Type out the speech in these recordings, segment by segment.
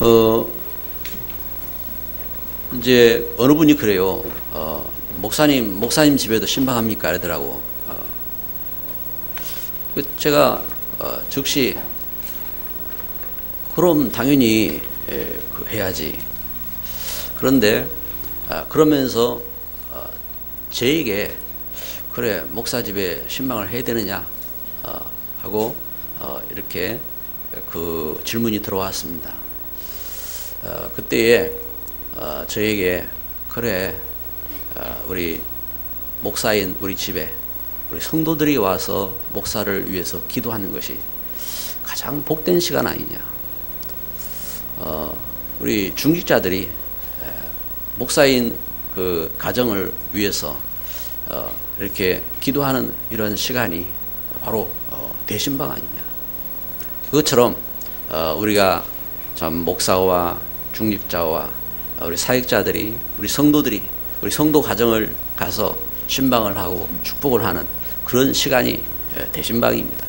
어, 이제 어느 분이 그래요. 목사님 집에도 신방합니까? 이러더라고. 제가 즉시 그럼 당연히 해야지. 그런데 그러면서 저에게 그래 목사 집에 신방을 해야 되느냐 하고 이렇게 그 질문이 들어왔습니다. 그때에 저에게 그래 우리 목사인 우리 집에 우리 성도들이 와서 목사를 위해서 기도하는 것이 가장 복된 시간 아니냐. 우리 중직자들이 목사인 그 가정을 위해서 이렇게 기도하는 이런 시간이 바로 대신방 아니냐. 그것처럼 우리가 참 목사와 중직자와 우리 사역자들이 우리 성도들이 우리 성도 가정을 가서 신방을 하고 축복을 하는 그런 시간이 대신방입니다.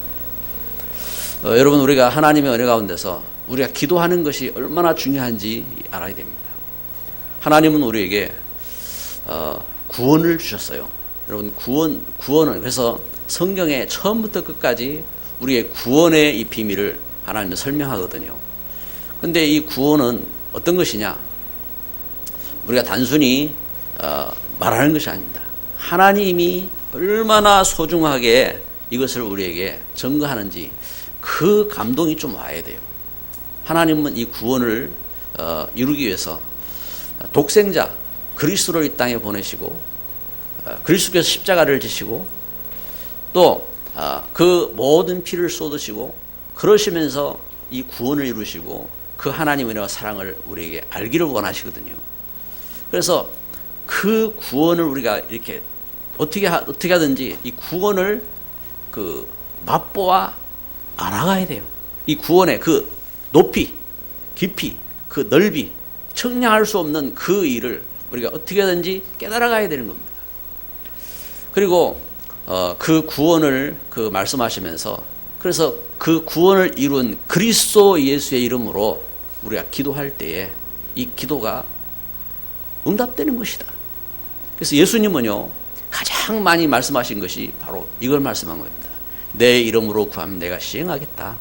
여러분 우리가 하나님의 은혜 가운데서 우리가 기도하는 것이 얼마나 중요한지 알아야 됩니다. 하나님은 우리에게 구원을 주셨어요. 여러분 구원은 그래서 성경에 처음부터 끝까지 우리의 구원의 이 비밀을 하나님은 설명하거든요. 그런데 이 구원은 어떤 것이냐? 우리가 단순히 말하는 것이 아닙니다. 하나님이 얼마나 소중하게 이것을 우리에게 증거하는지 그 감동이 좀 와야 돼요. 하나님은 이 구원을 이루기 위해서 독생자 그리스도를 이 땅에 보내시고 그리스도께서 십자가를 지시고 또 그 모든 피를 쏟으시고 그러시면서 이 구원을 이루시고 그 하나님의 은혜와 사랑을 우리에게 알기를 원하시거든요. 그래서 그 구원을 우리가 이렇게 어떻게 하든지 이 구원을 그 맛보아 알아가야 돼요. 이 구원의 그 높이, 깊이, 그 넓이, 측량할 수 없는 그 일을 우리가 어떻게 하든지 깨달아가야 되는 겁니다. 그리고 그 구원을 그 말씀하시면서 그래서 그 구원을 이룬 그리스도 예수의 이름으로 우리가 기도할 때에 이 기도가 응답되는 것이다. 그래서 예수님은요 가장 많이 말씀하신 것이 바로 이걸 말씀한 겁니다. 내 이름으로 구하면 내가 시행하겠다.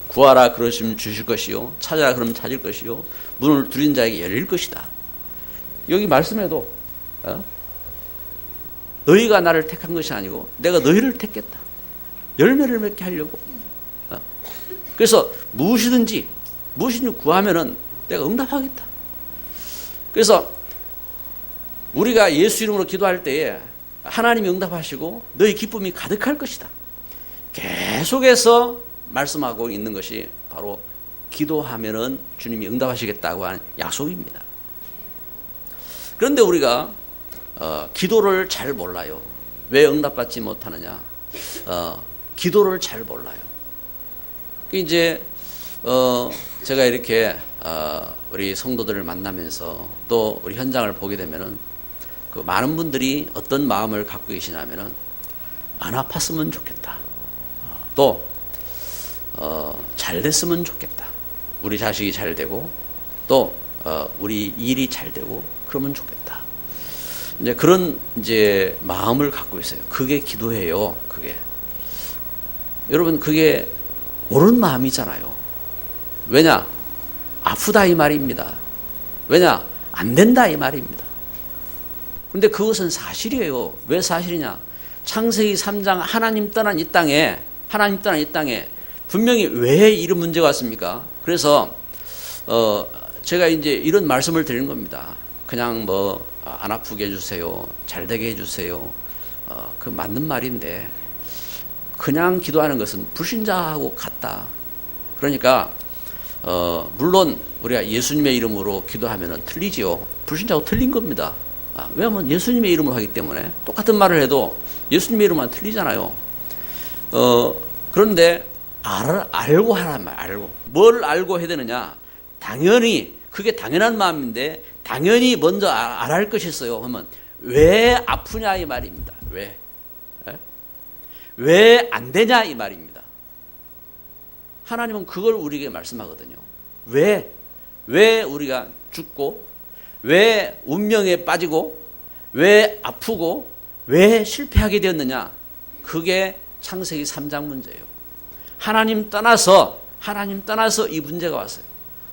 구하라 그러시면 주실 것이요 찾아라 그러면 찾을 것이요 문을 두드린 자에게 열릴 것이다. 여기 말씀에도 너희가 나를 택한 것이 아니고 내가 너희를 택했다. 열매를 맺게 하려고. 그래서 무엇이든지 구하면은 내가 응답하겠다. 그래서 우리가 예수 이름으로 기도할 때에 하나님이 응답하시고 너희 기쁨이 가득할 것이다. 계속해서 말씀하고 있는 것이 바로 기도하면은 주님이 응답하시겠다고 하는 약속입니다. 그런데 우리가 기도를 잘 몰라요. 왜 응답받지 못하느냐? 기도를 잘 몰라요. 이제 제가 이렇게 우리 성도들을 만나면서 또 우리 현장을 보게 되면은 그 많은 분들이 어떤 마음을 갖고 계시냐면은 안 아팠으면 좋겠다. 또 잘 됐으면 좋겠다. 우리 자식이 잘 되고 또 우리 일이 잘 되고 그러면 좋겠다. 이제 그런 이제 마음을 갖고 있어요. 그게 기도예요. 그게 여러분 그게 옳은 마음이잖아요. 왜냐? 아프다 이 말입니다. 왜냐? 안 된다 이 말입니다. 근데 그것은 사실이에요. 왜 사실이냐? 창세기 3장 하나님 떠난 이 땅에 분명히 왜 이런 문제가 왔습니까? 그래서 제가 이제 이런 말씀을 드리는 겁니다. 그냥 뭐 안 아프게 해주세요. 잘 되게 해주세요. 그 맞는 말인데 그냥 기도하는 것은 불신자하고 같다. 그러니까 물론 우리가 예수님의 이름으로 기도하면 틀리지요. 불신자하고 틀린 겁니다. 왜냐하면 예수님의 이름으로 하기 때문에 똑같은 말을 해도 예수님의 이름만 틀리잖아요. 그런데 알고 하란 말, 알고. 뭘 알고 해야 되느냐? 당연히 그게 당연한 마음인데 당연히 먼저 알아야 할 것이 있어요. 그러면 왜 아프냐 이 말입니다. 왜 안 되냐 이 말입니다. 하나님은 그걸 우리에게 말씀하거든요. 왜? 왜 우리가 죽고, 왜 운명에 빠지고, 왜 아프고, 왜 실패하게 되었느냐? 그게 창세기 3장 문제예요. 하나님 떠나서 이 문제가 왔어요.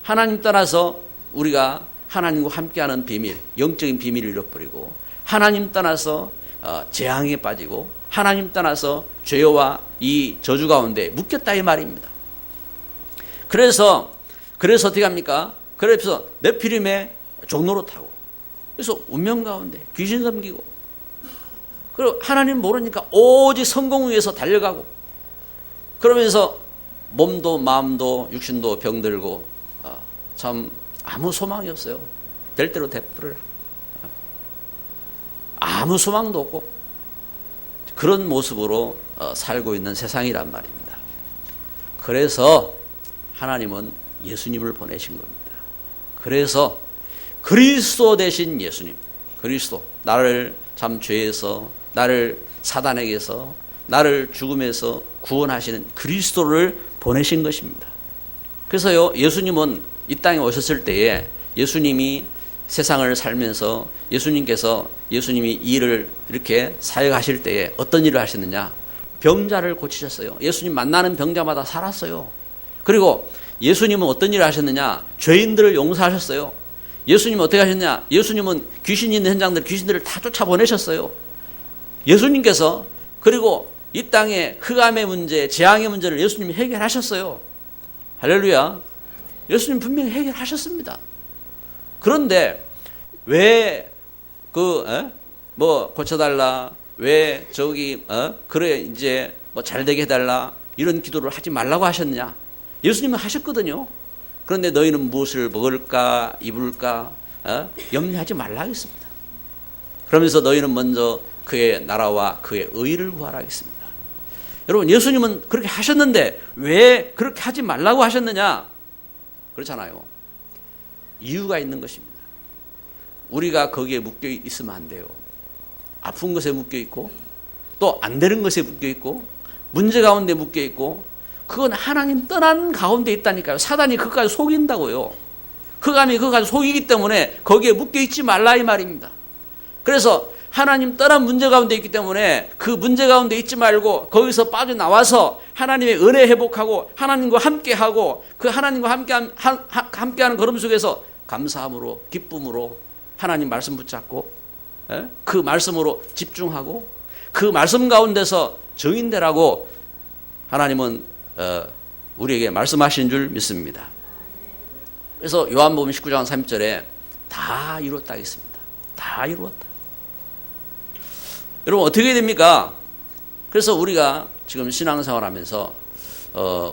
하나님 떠나서 우리가 하나님과 함께하는 비밀, 영적인 비밀을 잃어버리고, 하나님 떠나서 재앙에 빠지고, 하나님 떠나서 죄와 이 저주 가운데 묶였다 이 말입니다. 그래서 어떻게 합니까? 그래서 네피림의 종로로 타고, 그래서 운명 가운데 귀신 섬기고, 그리고 하나님 모르니까 오직 성공 위해서 달려가고, 그러면서 몸도 마음도 육신도 병들고, 참 아무 소망이 없어요. 될 대로 돼버려. 아무 소망도 없고 그런 모습으로 살고 있는 세상이란 말입니다. 그래서 하나님은 예수님을 보내신 겁니다. 그래서 그리스도 대신 예수님, 그리스도, 나를 참 죄에서, 나를 사단에게서, 나를 죽음에서 구원하시는 그리스도를 보내신 것입니다. 그래서요, 예수님은 이 땅에 오셨을 때에 예수님이 세상을 살면서 예수님이 일을 이렇게 사역하실 때에 어떤 일을 하셨느냐? 병자를 고치셨어요. 예수님 만나는 병자마다 살았어요. 그리고 예수님은 어떤 일을 하셨느냐? 죄인들을 용서하셨어요. 예수님은 어떻게 하셨냐? 예수님은 귀신 있는 현장들, 귀신들을 다 쫓아보내셨어요. 예수님께서, 그리고 이 땅의 흑암의 문제, 재앙의 문제를 예수님이 해결하셨어요. 할렐루야. 예수님 분명히 해결하셨습니다. 그런데 왜 고쳐달라, 왜 그래 이제 잘 되게 해달라, 이런 기도를 하지 말라고 하셨느냐? 예수님은 하셨거든요. 그런데 너희는 무엇을 먹을까 입을까 염려하지 말라 하겠습니다. 그러면서 너희는 먼저 그의 나라와 그의 의를 구하라 하겠습니다. 여러분, 예수님은 그렇게 하셨는데 왜 그렇게 하지 말라고 하셨느냐? 그렇잖아요. 이유가 있는 것입니다. 우리가 거기에 묶여 있으면 안 돼요. 아픈 것에 묶여 있고, 또 안 되는 것에 묶여 있고, 문제 가운데 묶여 있고, 그건 하나님 떠난 가운데 있다니까요. 사단이 그까지 속인다고요. 흑암이 그까지 속이기 때문에 거기에 묶여 있지 말라 이 말입니다. 그래서 하나님 떠난 문제 가운데 있기 때문에 그 문제 가운데 있지 말고 거기서 빠져나와서 하나님의 은혜 회복하고 하나님과 함께하고, 그 하나님과 함께하는 걸음 속에서 감사함으로, 기쁨으로 하나님 말씀 붙잡고, 그 말씀으로 집중하고, 그 말씀 가운데서 정인되라고 하나님은 우리에게 말씀하신 줄 믿습니다. 그래서 요한복음 19장 30절에 다 이루었다 하겠습니다. 다 이루었다. 여러분, 어떻게 됩니까? 그래서 우리가 지금 신앙생활 하면서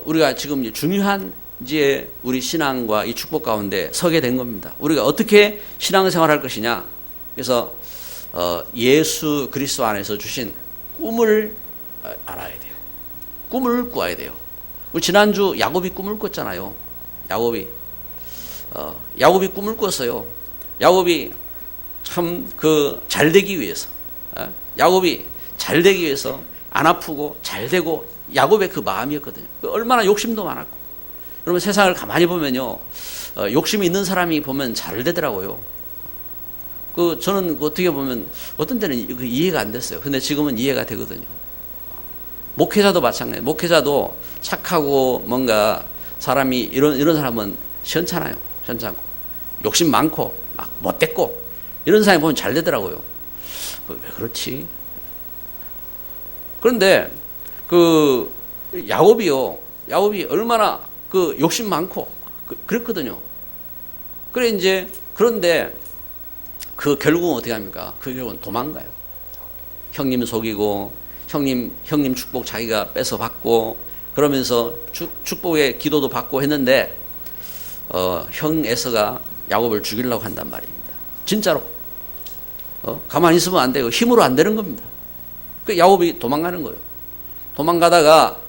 우리가 지금 중요한 이제 우리 신앙과 이 축복 가운데 서게 된 겁니다. 우리가 어떻게 신앙생활 할 것이냐? 그래서 예수 그리스도 안에서 주신 꿈을 알아야 돼요. 꿈을 꾸어야 돼요. 지난주 야곱이 꿈을 꿨잖아요. 야곱이 꿈을 꿨어요. 야곱이 참 잘 되기 위해서, 야곱이 잘 되기 위해서 안 아프고 잘 되고, 야곱의 그 마음이었거든요. 얼마나 욕심도 많았고. 여러분, 세상을 가만히 보면요, 욕심이 있는 사람이 보면 잘 되더라고요. 저는 어떻게 보면 어떤 때는 이해가 안 됐어요. 근데 지금은 이해가 되거든요. 목회자도 마찬가지예요. 목회자도 착하고 뭔가 사람이 이런 사람은 시원찮아요. 시원찮고 욕심 많고 막 못됐고 이런 사람이 보면 잘 되더라고요. 왜 그렇지? 그런데 야곱이 얼마나 욕심 많고 그랬거든요. 그런데 결국은 어떻게 합니까? 결국은 도망가요. 형님 속이고, 형님 축복 자기가 뺏어 받고, 그러면서 축복의 기도도 받고 했는데, 형 에서가 야곱을 죽이려고 한단 말입니다. 진짜로. 가만히 있으면 안 되고, 힘으로 안 되는 겁니다. 야곱이 도망가는 거예요. 도망가다가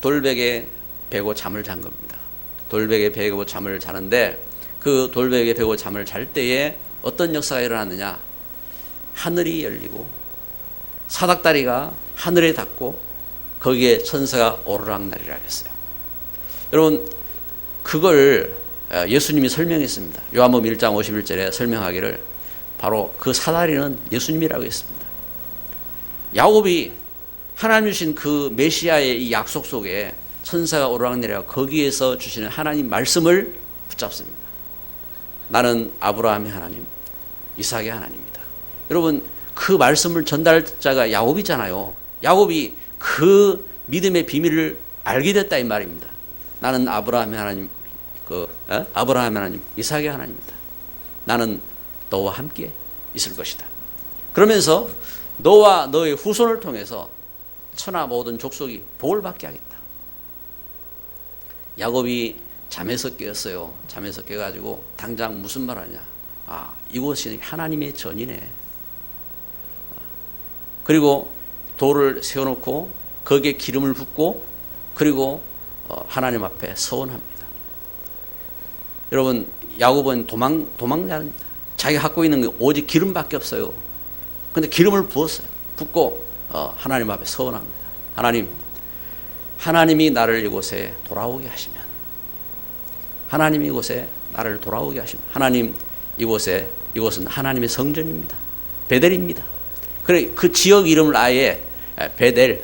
돌베개 베고 잠을 잔 겁니다. 돌베개 베고 잠을 자는데, 그 돌베개 베고 잠을 잘 때에 어떤 역사가 일어났느냐? 하늘이 열리고 사닥다리가 하늘에 닿고 거기에 천사가 오르락내리락 했어요. 여러분, 그걸 예수님이 설명했습니다. 요한복음 1장 51절에 설명하기를 바로 그 사다리는 예수님이라고 했습니다. 야곱이 하나님 주신 그 메시아의 이 약속 속에 천사가 오르락내리락 거기에서 주시는 하나님 말씀을 붙잡습니다. 나는 아브라함의 하나님, 이삭의 하나님이다. 여러분, 그 말씀을 전달자가 야곱이잖아요. 야곱이 그 믿음의 비밀을 알게 됐다 이 말입니다. 나는 아브라함의 하나님, 아브라함의 하나님, 이삭의 하나님이다. 나는 너와 함께 있을 것이다. 그러면서 너와 너의 후손을 통해서 천하 모든 족속이 복을 받게 하겠다. 야곱이 잠에서 깨었어요. 잠에서 깨가지고 당장 무슨 말 하냐. 이곳이 하나님의 전이네. 그리고 돌을 세워놓고 거기에 기름을 붓고 그리고 하나님 앞에 서원합니다. 여러분, 야곱은 도망자입니다. 자기가 갖고 있는 게 오직 기름밖에 없어요. 근데 기름을 부었어요. 붓고 하나님 앞에 서원합니다. 하나님이 나를 이곳에 돌아오게 하시면, 하나님이 이곳에 나를 돌아오게 하시면, 하나님 이곳은 하나님의 성전입니다. 베델입니다. 그래, 그 지역 이름을 아예 베델,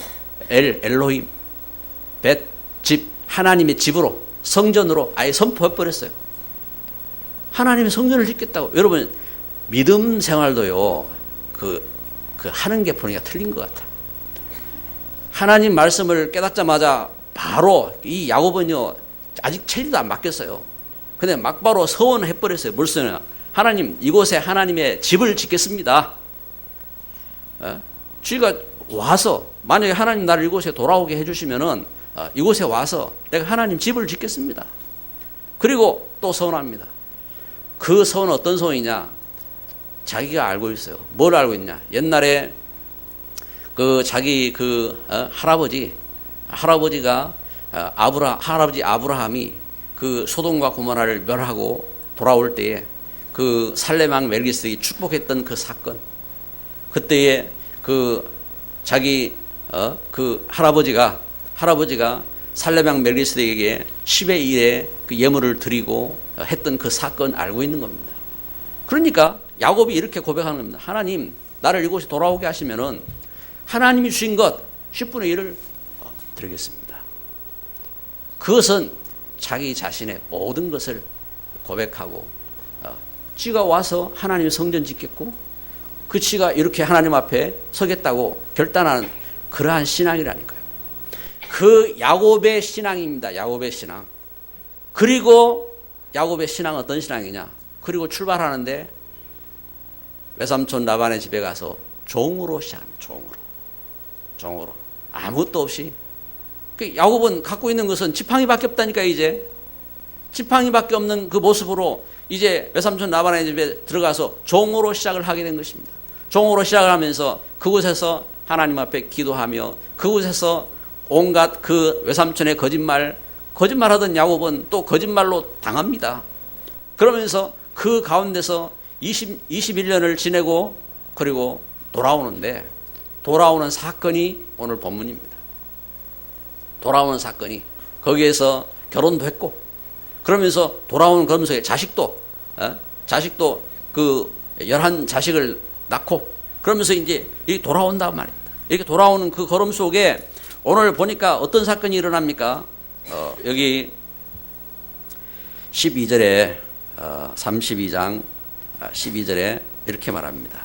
엘로힘, 벳, 집, 하나님의 집으로, 성전으로 아예 선포해버렸어요. 하나님의 성전을 짓겠다고. 여러분, 믿음 생활도요, 하는 게 보니까 틀린 것 같아요. 하나님 말씀을 깨닫자마자 바로 이 야곱은요, 아직 천리도 안 맡겼어요. 근데 막바로 서원해버렸어요. 무슨 하나님, 이곳에 하나님의 집을 짓겠습니다. 쥐가 와서, 만약에 하나님 나를 이곳에 돌아오게 해주시면은 이곳에 와서 내가 하나님 집을 짓겠습니다. 그리고 또 서원합니다. 그 서원은 어떤 서원이냐? 자기가 알고 있어요. 뭘 알고 있냐? 옛날에 자기 할아버지가 할아버지 아브라함이 그 소돔과 고모라를 멸하고 돌아올 때에 그 살레망 멜기세덱이 축복했던 그 사건, 그때에 자기 할아버지가 살레망 멜기세덱에게 10의 1의 그 예물을 드리고 했던 그 사건 알고 있는 겁니다. 그러니까 야곱이 이렇게 고백하는 겁니다. 하나님, 나를 이곳에 돌아오게 하시면은 하나님이 주신 것 10분의 1을 드리겠습니다. 그것은 자기 자신의 모든 것을 고백하고 지가 와서 하나님의 성전 짓겠고 그 지가 이렇게 하나님 앞에 서겠다고 결단하는 그러한 신앙이라니까요. 그 야곱의 신앙입니다. 야곱의 신앙. 그리고 야곱의 신앙은 어떤 신앙이냐? 그리고 출발하는데 외삼촌 라반의 집에 가서 종으로 시작합니다. 종으로. 아무것도 없이. 야곱은 갖고 있는 것은 지팡이밖에 없다니까. 이제 지팡이밖에 없는 그 모습으로 이제 외삼촌 라반의 집에 들어가서 종으로 시작을 하게 된 것입니다. 종으로 시작을 하면서 그곳에서 하나님 앞에 기도하며 그곳에서 온갖 그 외삼촌의 거짓말하던 야곱은 또 거짓말로 당합니다. 그러면서 그 가운데서 21년을 지내고 그리고 돌아오는 사건이 오늘 본문입니다. 돌아오는 사건이 거기에서 결혼도 했고 그러면서 돌아오는 그러면서 자식도 그 11자식을 낳고 그러면서 이제 돌아온다 말입니다. 이렇게 돌아오는 그 걸음 속에 오늘 보니까 어떤 사건이 일어납니까? 여기 12절에 32장 12절에 이렇게 말합니다.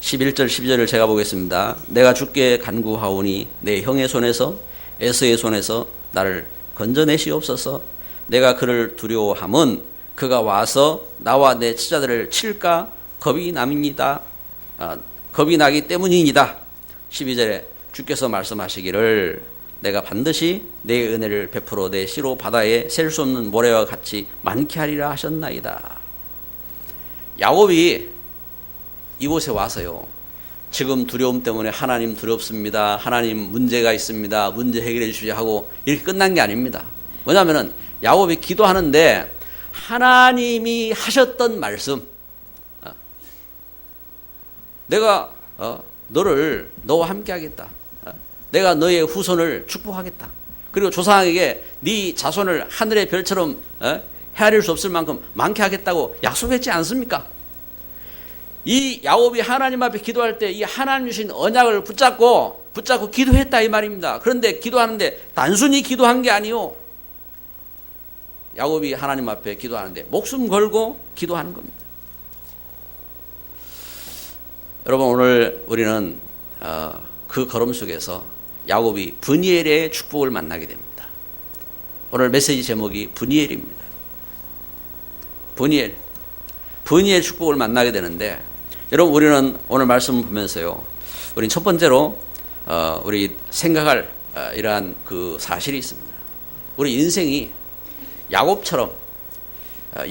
11절 12절을 제가 보겠습니다. 내가 주께 간구하오니 내 형의 손에서 에서의 손에서 나를 건져내시옵소서. 내가 그를 두려워함은 그가 와서 나와 내 치자들을 칠까 겁이 남입니다. 겁이 나기 때문이니다. 12절에 주께서 말씀하시기를 내가 반드시 내 은혜를 베풀어 내 씨로 바다에 셀 수 없는 모래와 같이 많게 하리라 하셨나이다. 야곱이 이곳에 와서요, 지금 두려움 때문에 하나님 두렵습니다, 하나님 문제가 있습니다, 문제 해결해 주시자 하고 이렇게 끝난 게 아닙니다. 뭐냐면은 야곱이 기도하는데 하나님이 하셨던 말씀, 내가 너와 함께 하겠다, 내가 너의 후손을 축복하겠다, 그리고 조상에게 네 자손을 하늘의 별처럼 헤아릴 수 없을 만큼 많게 하겠다고 약속했지 않습니까? 이 야곱이 하나님 앞에 기도할 때 이 하나님 주신 언약을 붙잡고 기도했다 이 말입니다. 그런데 기도하는데 단순히 기도한 게 아니요. 야곱이 하나님 앞에 기도하는데 목숨 걸고 기도하는 겁니다. 여러분, 오늘 우리는 그 걸음 속에서 야곱이 브니엘의 축복을 만나게 됩니다. 오늘 메시지 제목이 브니엘입니다. 브니엘 축복을 만나게 되는데, 여러분, 우리는 오늘 말씀을 보면서요, 우리는 첫 번째로 우리 생각할 이러한 그 사실이 있습니다. 우리 인생이 야곱처럼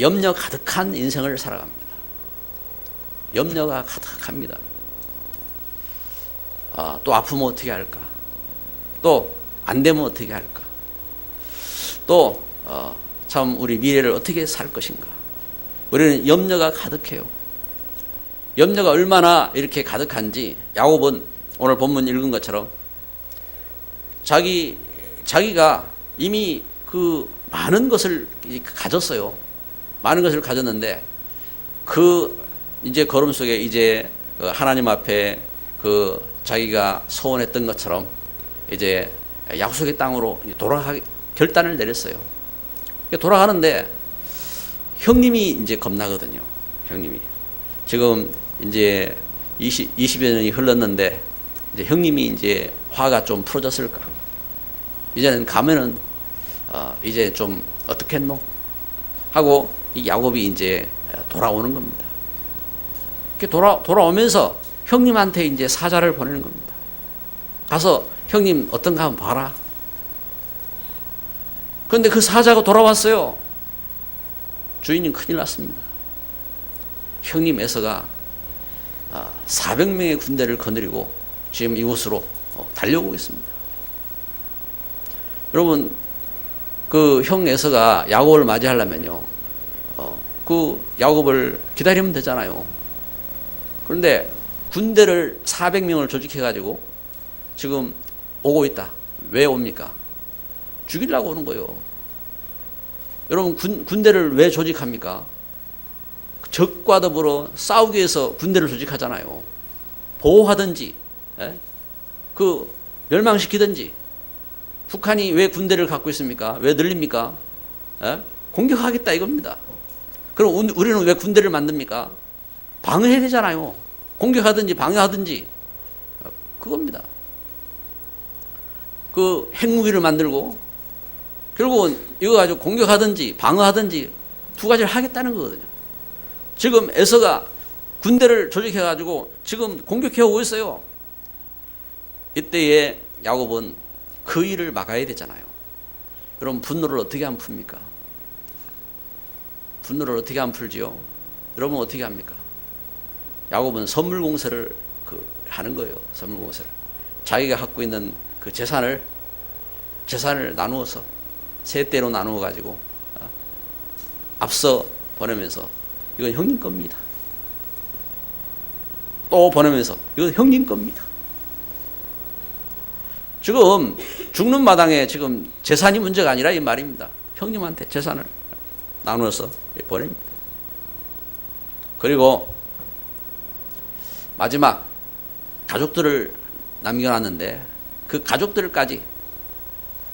염려 가득한 인생을 살아갑니다. 염려가 가득합니다. 또 아프면 어떻게 할까? 또 안 되면 어떻게 할까? 또 참 우리 미래를 어떻게 살 것인가? 우리는 염려가 가득해요. 염려가 얼마나 이렇게 가득한지 야곱은 오늘 본문 읽은 것처럼 자기가 이미 그 많은 것을 가졌어요. 많은 것을 가졌는데 그 이제 걸음 속에 이제 하나님 앞에 그 자기가 소원했던 것처럼 이제 약속의 땅으로 돌아가기 결단을 내렸어요. 돌아가는데 형님이 이제 겁나거든요. 형님이 지금 이제 20여 년이 흘렀는데 이제 형님이 이제 화가 좀 풀어졌을까? 이제는 가면은 이제 좀 어떻겠노? 하고 이 야곱이 이제 돌아오는 겁니다. 돌아오면서 형님한테 이제 사자를 보내는 겁니다. 가서 형님 어떤가 한번 봐라. 그런데 그 사자가 돌아왔어요. 주인님 큰일 났습니다. 형님 에서가 400명의 군대를 거느리고 지금 이곳으로 달려오고 있습니다. 여러분, 그 형 에서가 야곱을 맞이하려면요, 그 야곱을 기다리면 되잖아요. 그런데 군대를 400명을 조직해가지고 지금 오고 있다. 왜 옵니까? 죽이려고 오는 거예요. 여러분, 군대를 왜 조직합니까? 적과 더불어 싸우기 위해서 군대를 조직하잖아요. 보호하든지, 그 멸망시키든지. 북한이 왜 군대를 갖고 있습니까? 왜 늘립니까? 공격하겠다 이겁니다. 그럼 우리는 왜 군대를 만듭니까? 방어해야 되잖아요. 공격하든지 방어하든지. 그겁니다. 그 핵무기를 만들고 결국은 이거 가지고 공격하든지 방어하든지 두 가지를 하겠다는 거거든요. 지금 에서가 군대를 조직해가지고 지금 공격해오고 있어요. 이때에 야곱은 그 일을 막아야 되잖아요. 여러분, 분노를 어떻게 안 풉니까? 분노를 어떻게 안 풀지요? 여러분 어떻게 합니까? 야곱은 선물공세를 하는 거예요. 선물공세를. 자기가 갖고 있는 그 재산을 나누어서 세 대로 나누어 가지고 앞서 보내면서 이건 형님 겁니다. 또 보내면서 이건 형님 겁니다. 지금 죽는 마당에 지금 재산이 문제가 아니라 이 말입니다. 형님한테 재산을 나누어서 보냅니다. 그리고 마지막 가족들을 남겨놨는데 그 가족들까지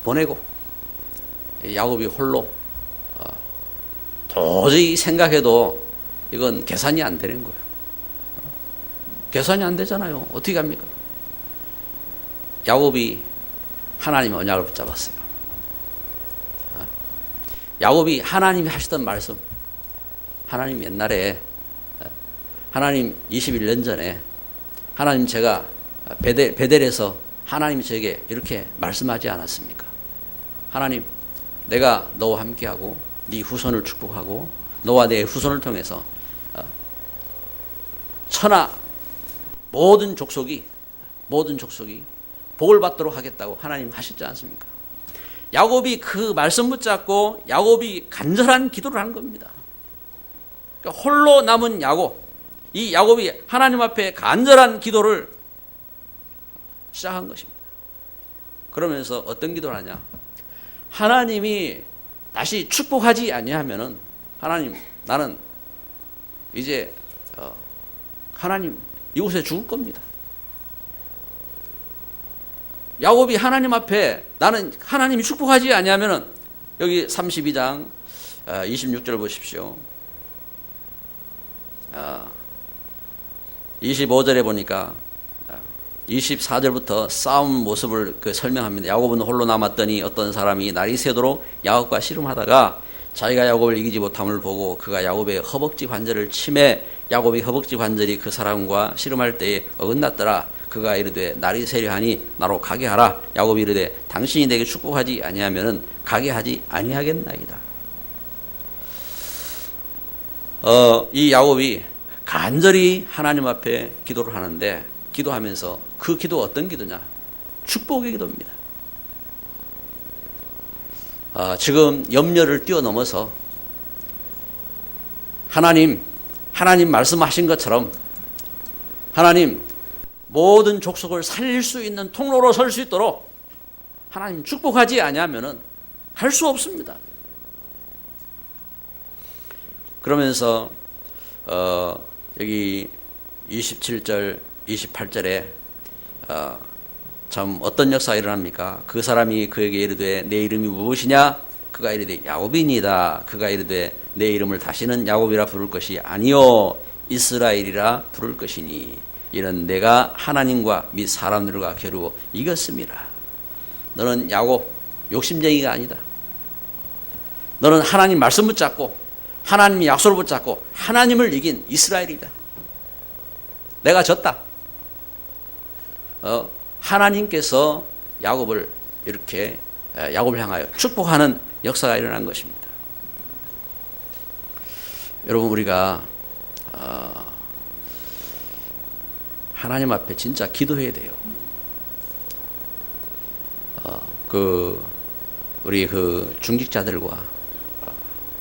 보내고 야곱이 홀로 도저히 생각해도 이건 계산이 안 되는 거예요. 계산이 안 되잖아요. 어떻게 합니까? 야곱이 하나님의 언약을 붙잡았어요. 야곱이 하나님이 하시던 말씀, 하나님 옛날에 하나님 21년 전에 하나님 제가 베델에서 하나님이 저에게 이렇게 말씀하지 않았습니까? 하나님, 내가 너와 함께하고 네 후손을 축복하고 너와 내 후손을 통해서 천하 모든 족속이 복을 받도록 하겠다고 하나님 하셨지 않습니까? 야곱이 그 말씀 붙잡고 야곱이 간절한 기도를 한 겁니다. 그러니까 홀로 남은 야곱, 이 야곱이 하나님 앞에 간절한 기도를 시작한 것입니다. 그러면서 어떤 기도를 하냐? 하나님이 다시 축복하지 아니하면은 하나님, 나는 이제 하나님 이곳에 죽을 겁니다. 야곱이 하나님 앞에 나는 하나님이 축복하지 아니하면은, 여기 32장 26절 보십시오. 25절에 보니까 24절부터 싸움 모습을 설명합니다. 야곱은 홀로 남았더니 어떤 사람이 날이 새도록 야곱과 씨름하다가 자기가 야곱을 이기지 못함을 보고 그가 야곱의 허벅지 관절을 치매 야곱이 허벅지 관절이 그 사람과 씨름할 때에 어긋났더라. 그가 이르되 날이 새려하니 나로 가게 하라. 야곱이 이르되 당신이 내게 축복하지 아니하면은 가게 하지 아니하겠나이다. 이 야곱이 간절히 하나님 앞에 기도를 하는데, 기도하면서 그 기도 어떤 기도냐? 축복의 기도입니다. 지금 염려를 뛰어넘어서 하나님 말씀하신 것처럼 하나님 모든 족속을 살릴 수 있는 통로로 설 수 있도록 하나님 축복하지 아니하면은 할 수 없습니다. 그러면서 여기 27절 28절에 참 어떤 역사가 일어납니까? 그 사람이 그에게 이르되 내 이름이 무엇이냐? 그가 이르되 야곱이니이다. 그가 이르되 내 이름을 다시는 야곱이라 부를 것이 아니요 이스라엘이라 부를 것이니 이는 내가 하나님과 및 사람들과 겨루어 이겼습니다. 너는 야곱 욕심쟁이가 아니다. 너는 하나님 말씀 붙잡고 하나님의 약속을 붙잡고 하나님을 이긴 이스라엘이다. 내가 졌다. 하나님께서 야곱을 이렇게 야곱을 향하여 축복하는 역사가 일어난 것입니다. 여러분, 우리가 하나님 앞에 진짜 기도해야 돼요. 우리 중직자들과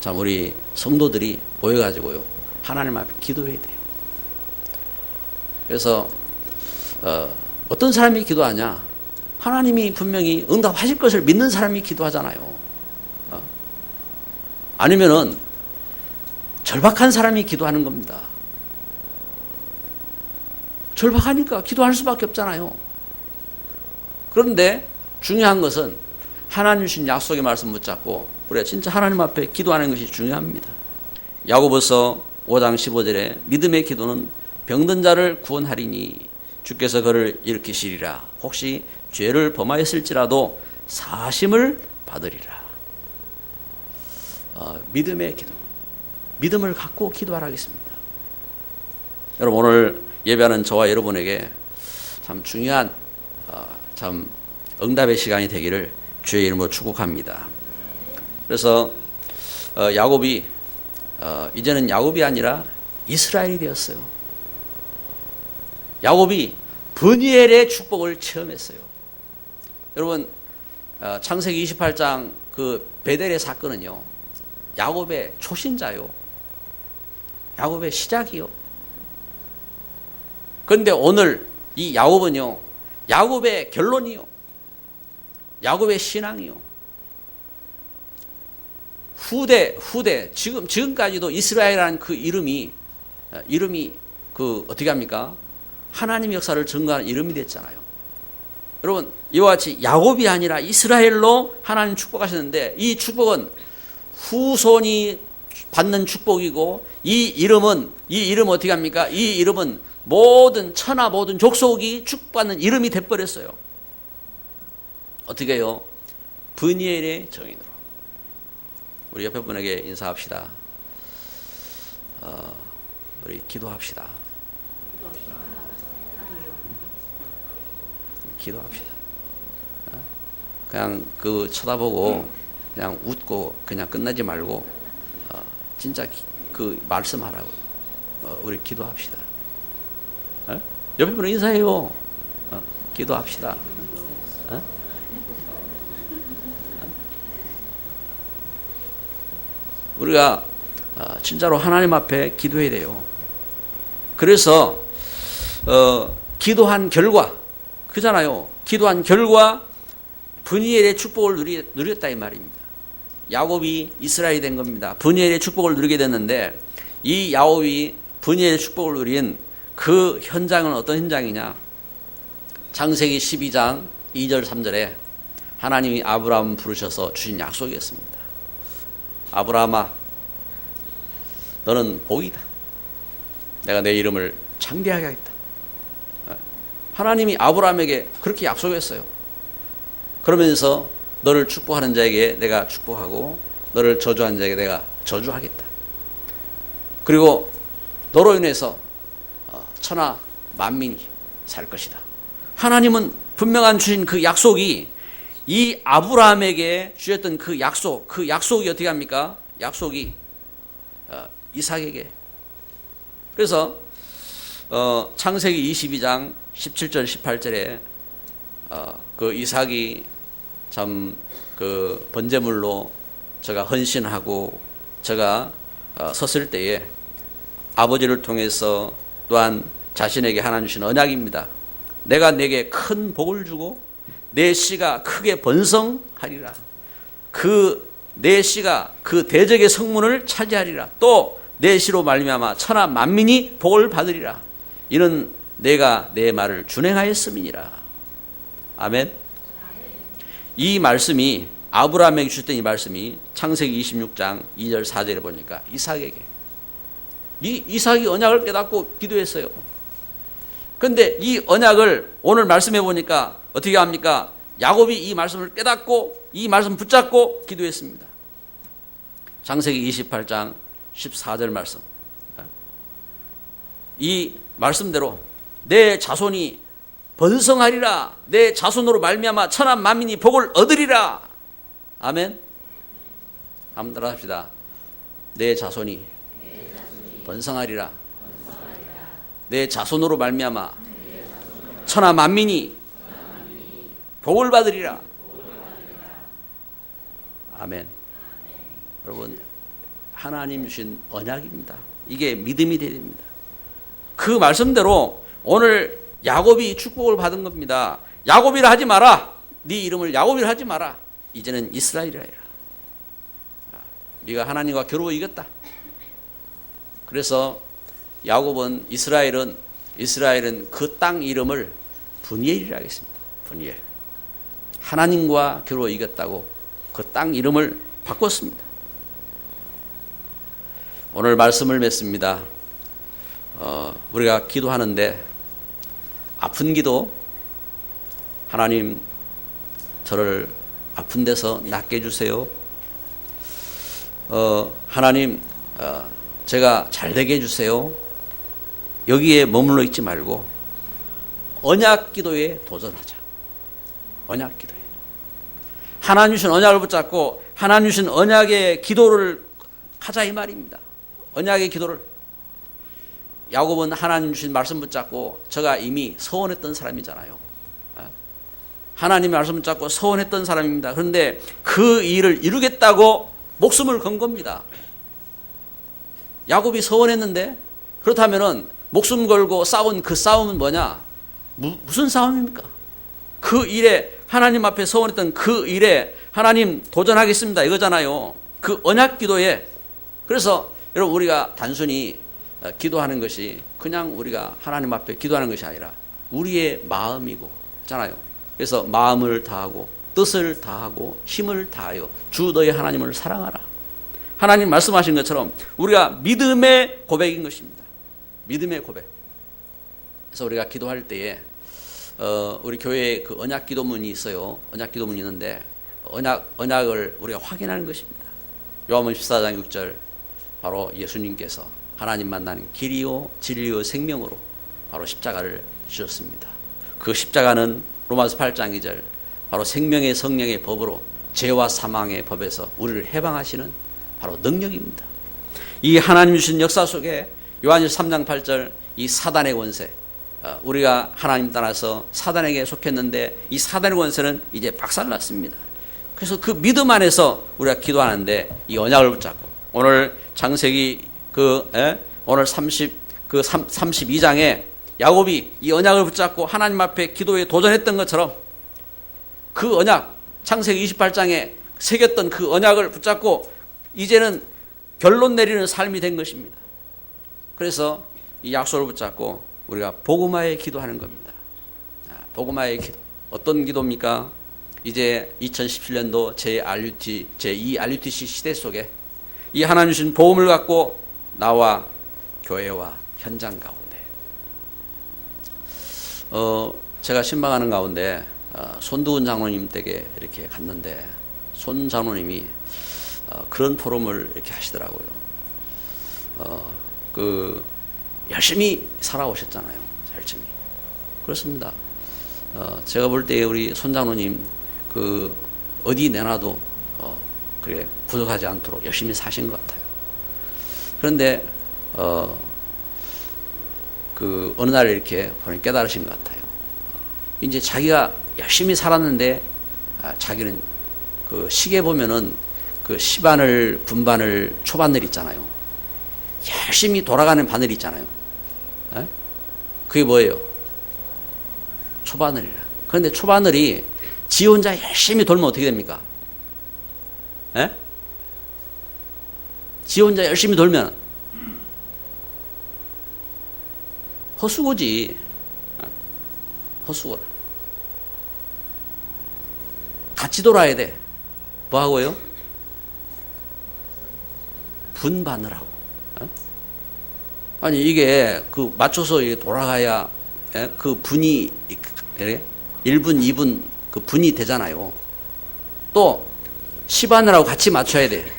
참 우리 성도들이 모여가지고요 하나님 앞에 기도해야 돼요. 그래서 어떤 사람이 기도하냐? 하나님이 분명히 응답하실 것을 믿는 사람이 기도하잖아요. 아니면은 절박한 사람이 기도하는 겁니다. 절박하니까 기도할 수밖에 없잖아요. 그런데 중요한 것은 하나님 주신 약속의 말씀 붙잡고 우리가 진짜 하나님 앞에 기도하는 것이 중요합니다. 야고보서 5장 15절에 믿음의 기도는 병든 자를 구원하리니 주께서 그를 일으키시리라. 혹시 죄를 범하였을지라도 사심을 받으리라. 믿음의 기도, 믿음을 갖고 기도하라겠습니다. 여러분, 오늘 예배하는 저와 여러분에게 참 중요한 참 응답의 시간이 되기를 주의 이름으로 축복합니다. 그래서 야곱이 이제는 야곱이 아니라 이스라엘이 되었어요. 야곱이 브니엘의 축복을 체험했어요. 여러분, 창세기 28장 그 베델의 사건은요 야곱의 초신자요, 야곱의 시작이요. 그런데 오늘 이 야곱은요 야곱의 결론이요, 야곱의 신앙이요. 후대 지금까지도 이스라엘이라는 그 이름이 어떻게 합니까? 하나님의 역사를 증거하는 이름이 됐잖아요. 여러분, 이와 같이 야곱이 아니라 이스라엘로 하나님 축복하셨는데, 이 축복은 후손이 받는 축복이고, 이 이름은 어떻게 합니까? 이 이름은 모든 천하 모든 족속이 축복받는 이름이 돼버렸어요. 어떻게 해요? 브니엘의 정인으로. 우리 옆에 분에게 인사합시다. 우리 기도합시다. 기도합시다. 그냥 쳐다보고 그냥 웃고 그냥 끝나지 말고 진짜 말씀하라고. 우리 기도합시다. 옆에 분은 인사해요. 기도합시다. 우리가 진짜로 하나님 앞에 기도해야 돼요. 그래서 기도한 결과 그잖아요. 기도한 결과 브니엘의 축복을 누렸다 이 말입니다. 야곱이 이스라엘이 된 겁니다. 브니엘의 축복을 누리게 됐는데 이 야곱이 브니엘의 축복을 누린 그 현장은 어떤 현장이냐? 창세기 12장 2절 3절에 하나님이 아브라함 부르셔서 주신 약속이었습니다. 아브라함아, 너는 복이다. 내가 내 이름을 창대하게 하겠다. 하나님이 아브라함에게 그렇게 약속했어요. 그러면서 너를 축복하는 자에게 내가 축복하고 너를 저주하는 자에게 내가 저주하겠다. 그리고 너로 인해서 천하 만민이 살 것이다. 하나님은 분명한 주신 그 약속이 이 아브라함에게 주셨던 그 약속이 어떻게 합니까? 약속이 이삭에게. 그래서 창세기 22장 17절 18절에 그 이삭이 참 그 번제물로 저가 헌신하고 저가 섰을 때에 아버지를 통해서 또한 자신에게 하나님 주신 언약입니다. 내가 내게 큰 복을 주고 내 씨가 크게 번성하리라. 내 씨가 그 대적의 성문을 차지하리라. 또 내 씨로 말미암아 천하 만민이 복을 받으리라. 이는 내가 내 말을 준행하였음이니라. 아멘. 이 말씀이 아브라함에게 주셨던 이 말씀이 창세기 26장 2절 4절에 보니까 이삭에게 이삭이 언약을 깨닫고 기도했어요. 그런데 이 언약을 오늘 말씀해 보니까 어떻게 합니까? 야곱이 이 말씀을 깨닫고 이 말씀 붙잡고 기도했습니다. 창세기 28장 14절 말씀. 이 말씀대로 내 자손이 번성하리라. 내 자손으로 말미암아 천하 만민이 복을 얻으리라. 아멘. 한번 따라합시다. 내 자손이 번성하리라. 내 자손으로 말미암아 천하 만민이 복을 받으리라. 아멘. 여러분, 하나님 주신 언약입니다. 이게 믿음이 되어야 됩니다. 그 말씀대로 오늘 야곱이 축복을 받은 겁니다. 야곱이라 하지 마라. 네 이름을 야곱이라 하지 마라. 이제는 이스라엘이라 해라. 네가 하나님과 겨루어 이겼다. 그래서 야곱은 이스라엘은 그 땅 이름을 브니엘이라 하겠습니다. 브니엘. 하나님과 겨루어 이겼다고 그 땅 이름을 바꿨습니다. 오늘 말씀을 맺습니다. 우리가 기도하는데 아픈 기도, 하나님 저를 아픈 데서 낫게 해주세요. 하나님 제가 잘되게 해주세요. 여기에 머물러 있지 말고 언약 기도에 도전하자. 언약 기도에. 하나님 주신 언약을 붙잡고 하나님 주신 언약의 기도를 하자 이 말입니다. 언약의 기도를. 야곱은 하나님 주신 말씀 붙잡고 저가 이미 서원했던 사람이잖아요. 하나님의 말씀 붙잡고 서원했던 사람입니다. 그런데 그 일을 이루겠다고 목숨을 건 겁니다. 야곱이 서원했는데 그렇다면은 목숨 걸고 싸운 그 싸움은 뭐냐? 무슨 싸움입니까? 그 일에 하나님 앞에 서원했던 그 일에 하나님 도전하겠습니다 이거잖아요. 그 언약 기도에. 그래서 여러분 우리가 단순히 기도하는 것이 그냥 우리가 하나님 앞에 기도하는 것이 아니라 우리의 마음이고 있잖아요. 그래서 마음을 다하고 뜻을 다하고 힘을 다하여 주 너희 하나님을 사랑하라. 하나님 말씀하신 것처럼 우리가 믿음의 고백인 것입니다. 믿음의 고백. 그래서 우리가 기도할 때에 우리 교회에 그 언약 기도문이 있어요. 언약 기도문이 있는데 언약을 우리가 확인하는 것입니다. 요한복음 14장 6절 바로 예수님께서 하나님 만나는 길이요 진리요 생명으로 바로 십자가를 주셨습니다. 그 십자가는 로마서 8장 2절 바로 생명의 성령의 법으로 죄와 사망의 법에서 우리를 해방하시는 바로 능력입니다. 이 하나님 주신 역사 속에 요한일서 3장 8절 이 사단의 권세, 우리가 하나님 따라서 사단에게 속했는데 이 사단의 권세는 이제 박살났습니다. 그래서 그 믿음 안에서 우리가 기도하는데 이 언약을 붙잡고 오늘 창세기 오늘 32장에 야곱이 이 언약을 붙잡고 하나님 앞에 기도에 도전했던 것처럼 그 언약 창세기 28장에 새겼던 그 언약을 붙잡고 이제는 결론 내리는 삶이 된 것입니다. 그래서 이 약속을 붙잡고 우리가 복음화의 기도하는 겁니다. 복음화의 기도. 어떤 기도입니까? 이제 2017년도 제2 RUTC 시대 속에 이 하나님 주신 복음을 갖고 나와 교회와 현장 가운데 제가 신방하는 가운데 손두훈 장로님 댁에 이렇게 갔는데 손 장로님이 그런 포럼을 이렇게 하시더라고요. 열심히 살아오셨잖아요. 열심히. 그렇습니다. 제가 볼 때 우리 손 장로님 어디 내놔도 그래 부족하지 않도록 열심히 사신 것 같아요. 그런데 어느 날 이렇게 깨달으신 것 같아요. 이제 자기가 열심히 살았는데 자기는 시계 보면은 시바늘, 분바늘, 초바늘 있잖아요. 열심히 돌아가는 바늘이 있잖아요. 에? 그게 뭐예요? 초바늘이라. 그런데 초바늘이 지 혼자 열심히 돌면 어떻게 됩니까? 에? 지 혼자 열심히 돌면 헛수고지. 헛수고라. 같이 돌아야 돼. 뭐 하고요? 분바늘하고. 아니 이게 맞춰서 돌아가야 그 분이 1분, 2분 그 분이 되잖아요. 또 시바늘하고 같이 맞춰야 돼.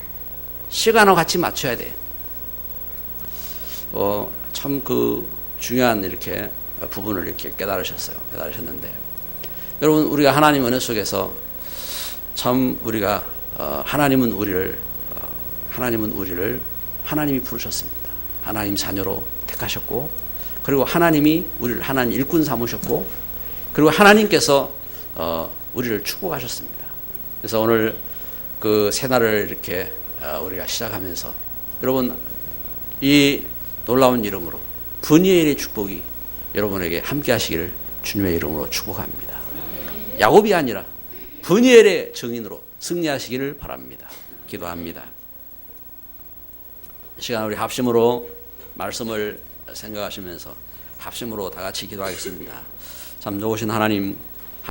시간하고 같이 맞춰야 돼. 참 중요한 이렇게 부분을 이렇게 깨달으셨는데 여러분 우리가 하나님 은혜 속에서 참 우리가 하나님은 우리를 하나님이 부르셨습니다. 하나님 자녀로 택하셨고 그리고 하나님이 우리를 하나님 일꾼 삼으셨고 그리고 하나님께서 우리를 축복하셨습니다. 그래서 오늘 새날을 이렇게 우리가 시작하면서 여러분 이 놀라운 이름으로 분이엘의 축복이 여러분에게 함께 하시기를 주님의 이름으로 축복합니다. 야곱이 아니라 분이엘의 증인으로 승리하시기를 바랍니다. 기도합니다. 이 시간 우리 합심으로 말씀을 생각하시면서 합심으로 다 같이 기도하겠습니다. 참 좋으신 하나님